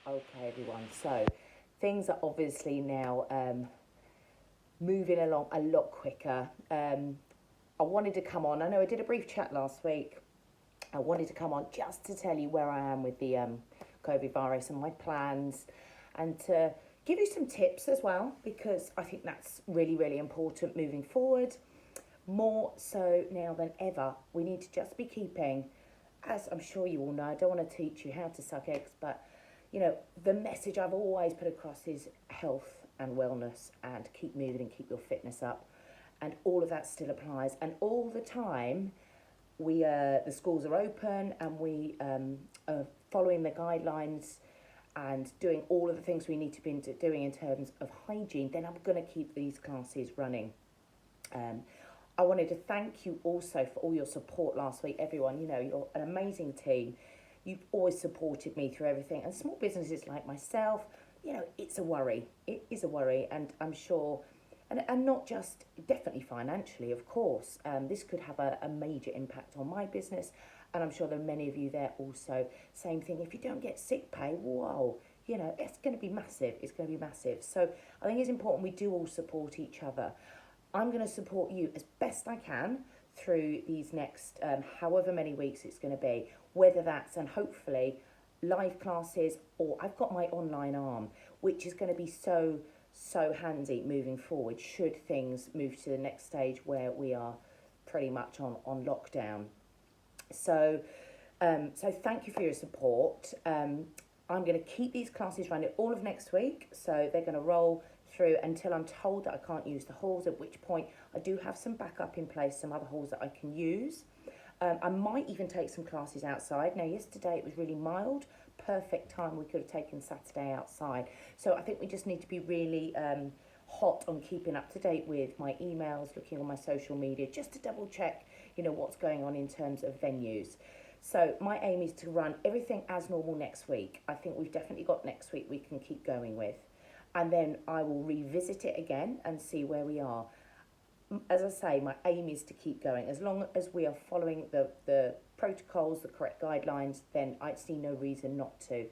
Okay, everyone. So things are obviously now moving along a lot quicker. I wanted to come on. I know I did a brief chat last week. I wanted to come on just to tell you where I am with the COVID virus and my plans, and to give you some tips as well, because I think that's really, really important moving forward. More so now than ever, we need to just be keeping, as I'm sure you all know, I don't want to teach you how to suck eggs, but the message I've always put across is health and wellness and keep moving and keep your fitness up. And all of that still applies. And all the time, the schools are open and we are following the guidelines and doing all of the things we need to be doing in terms of hygiene, then I'm going to keep these classes running. I wanted to thank you also for all your support last week, everyone. You're an amazing team. You've always supported me through everything. And small businesses like myself, it's a worry. It is a worry. And I'm sure, and not just definitely financially, of course, this could have a major impact on my business. And I'm sure there are many of you there also. Same thing, if you don't get sick pay, whoa, it's going to be massive. It's going to be massive. So I think it's important we do all support each other. I'm going to support you as best I can through these next however many weeks it's going to be, whether that's, and hopefully, live classes, or I've got my online arm, which is going to be so handy moving forward should things move to the next stage where we are pretty much on lockdown. So thank you for your support. I'm going to keep these classes running all of next week, so they're going to roll through until I'm told that I can't use the halls, at which point I do have some backup in place, some other halls that I can use. I might even take some classes outside. Now, yesterday it was really mild, perfect time. We could have taken Saturday outside. So I think we just need to be really hot on keeping up to date with my emails, looking on my social media, just to double check, what's going on in terms of venues. So my aim is to run everything as normal next week. I think we've definitely got next week we can keep going with. And then I will revisit it again and see where we are. As I say, my aim is to keep going. As long as we are following the protocols, the correct guidelines, then I see no reason not to.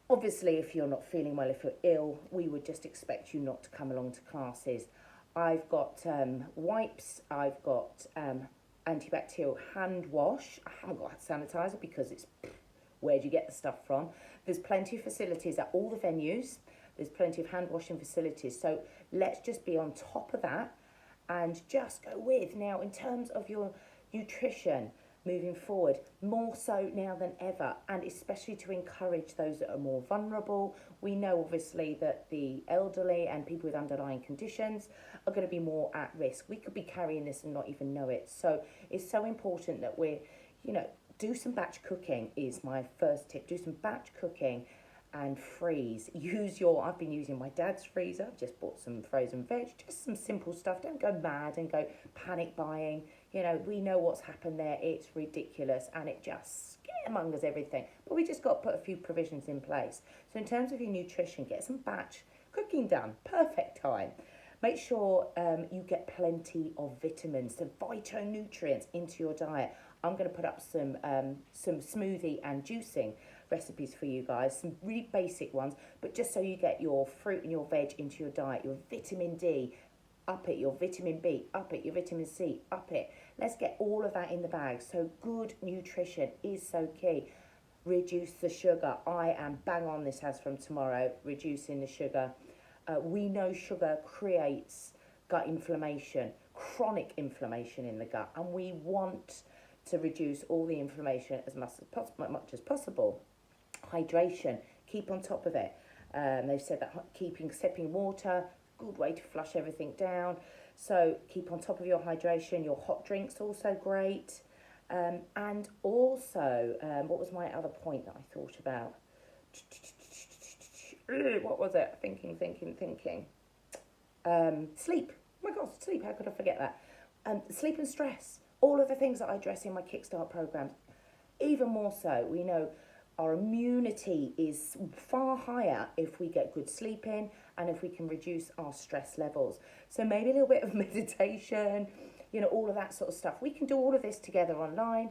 Obviously, if you're not feeling well, if you're ill, we would just expect you not to come along to classes. I've got wipes, I've got antibacterial hand wash. I haven't got sanitizer because it's, where do you get the stuff from? There's plenty of facilities at all the venues. There's plenty of hand washing facilities. So let's just be on top of that and just go with. Now, in terms of your nutrition moving forward, more so now than ever, and especially to encourage those that are more vulnerable. We know obviously that the elderly and people with underlying conditions are going to be more at risk. We could be carrying this and not even know it. So it's so important that we're, do some batch cooking is my first tip. Do some batch cooking and freeze. I've been using my dad's freezer. I've just bought some frozen veg, just some simple stuff. Don't go mad and go panic buying. We know what's happened there. It's ridiculous and it just scaremongers everything. But we just got to put a few provisions in place. So in terms of your nutrition, get some batch cooking done. Perfect time. Make sure you get plenty of vitamins, some phytonutrients into your diet. I'm going to put up some smoothie and juicing recipes for you guys, some really basic ones, but just so you get your fruit and your veg into your diet, your vitamin D, up it, your vitamin B, up it, your vitamin C, up it. Let's get all of that in the bag. So good nutrition is so key. Reduce the sugar. I am bang on this as from tomorrow, reducing the sugar. We know sugar creates gut inflammation, chronic inflammation in the gut, and we want to reduce all the inflammation as much as possible. Hydration, keep on top of it. They've said that sipping water, good way to flush everything down. So keep on top of your hydration. Your hot drinks also great. And also, what was my other point that I thought about? What was it? Thinking. Sleep. Oh my God, sleep. How could I forget that? Sleep and stress. All of the things that I address in my Kickstart programs. Even more so, we know our immunity is far higher if we get good sleep in and if we can reduce our stress levels. So maybe a little bit of meditation, all of that sort of stuff. We can do all of this together online.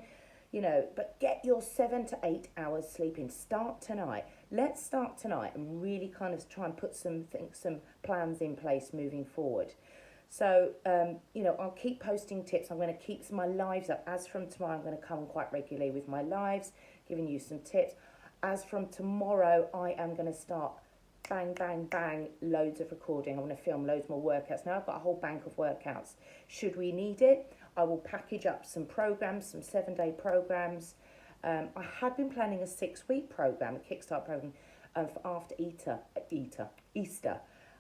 you know, but get your 7 to 8 hours sleep in. Start tonight. Let's start tonight and really kind of try and put some plans in place moving forward. So, you know, I'll keep posting tips. I'm going to keep my lives up. As from tomorrow, I'm going to come quite regularly with my lives, giving you some tips. As from tomorrow, I am going to start bang, bang, bang, loads of recording. I'm going to film loads more workouts. Now I've got a whole bank of workouts. Should we need it, I will package up some programs, some 7-day programs. I had been planning a 6-week program, a Kickstart program, for after Easter.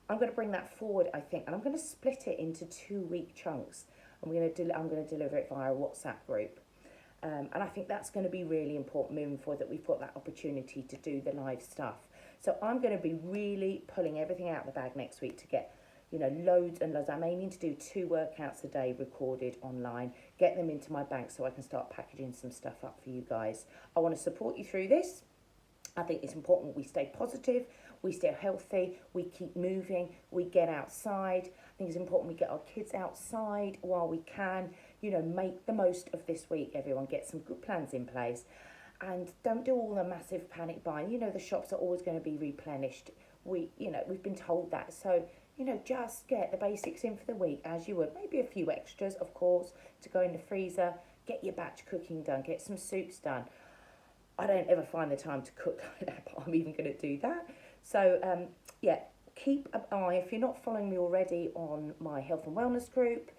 I'm going to bring that forward, I think, and I'm going to split it into 2-week chunks. I'm going to deliver it via a WhatsApp group. And I think that's going to be really important moving forward, that we've got that opportunity to do the live stuff. So I'm going to be really pulling everything out of the bag next week to get, you know, loads and loads. I'm aiming to do 2 workouts a day recorded online, get them into my bank so I can start packaging some stuff up for you guys. I want to support you through this. I think it's important we stay positive, we stay healthy, we keep moving, we get outside. I think it's important we get our kids outside while we can. You know, make the most of this week, everyone. Get some good plans in place. And don't do all the massive panic buying. You know, the shops are always going to be replenished. We've been told that. So, you know, just get the basics in for the week as you would. Maybe a few extras, of course, to go in the freezer. Get your batch cooking done. Get some soups done. I don't ever find the time to cook like that, but I'm even going to do that. So, yeah, keep an eye. If you're not following me already on my health and wellness group,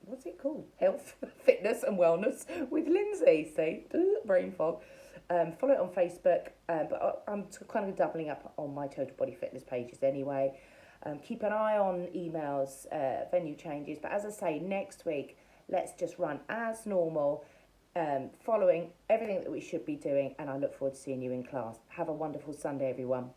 what's it called? Health, Fitness and Wellness with Lindsay. See, brain fog. Follow it on Facebook, but I'm kind of doubling up on my Total Body Fitness pages anyway. Keep an eye on emails, venue changes. But as I say, next week, let's just run as normal, following everything that we should be doing. And I look forward to seeing you in class. Have a wonderful Sunday, everyone.